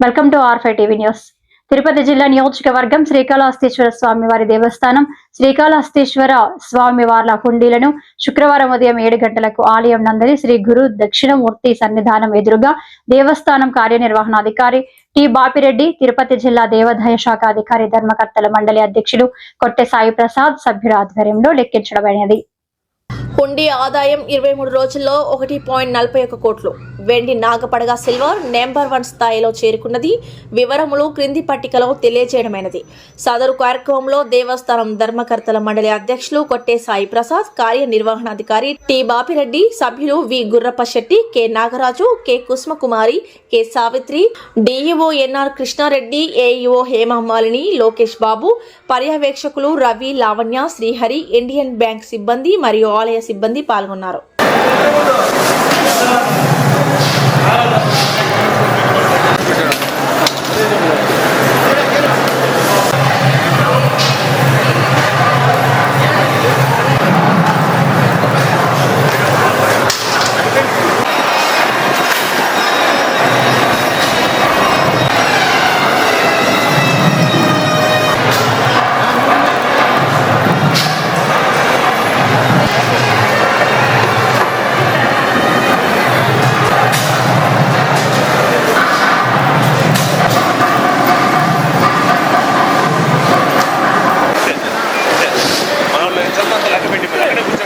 Welcome to R5 TV news. Tirupati జిల్లా నియోజకవర్గం శ్రీకాళహస్తీశ్వర స్వామి వారి దేవస్థానం శ్రీకాళహస్తీశ్వర స్వామి వార్ల హుండీలను శుక్రవారం ఉదయం 7 గంటలకు ఆలయం నందరి శ్రీ గురు దక్షిణమూర్తి సన్నిధానం ఎదురుగా దేవస్థానం కార్యనిర్వహణాధికారి టి బాపిరెడ్డి, తిరుపతి జిల్లా దేవాదాయ శాఖ అధికారి ధర్మకర్తల మండలి అధ్యక్షుడు కొట్టె సాయి ప్రసాద్ సభ్యుల ఆధ్వర్యంలో లెక్కించడమైనది. హుండీ ఆదాయం 23 రోజుల్లో 1.41 కోట్లు. వెండి నాగపడగ సిల్వర్ నెంబర్ 1 స్థాయిలో చేరుకున్నది. వివరములు క్రింది పట్టికలో తెలియజేయడమైనది. సదరు కార్యక్రమంలో దేవస్థానం ధర్మకర్తల మండలి అధ్యక్షులు కొట్టే సాయి ప్రసాద్, కార్యనిర్వహణాధికారి టి బాపిరెడ్డి, సభ్యులు V Gurrappa Shetty, K Nagaraju, K Kusumakumari, K Savitri, DEO NR Krishnareddy, AEO Hemamalini, Lokesh Babu, పర్యవేక్షకులు రవి, లావణ్య, శ్రీహరి, ఇండియన్ బ్యాంక్ సిబ్బంది మరియు ఆలయ సిబ్బంది పాల్గొన్నారు. Lagi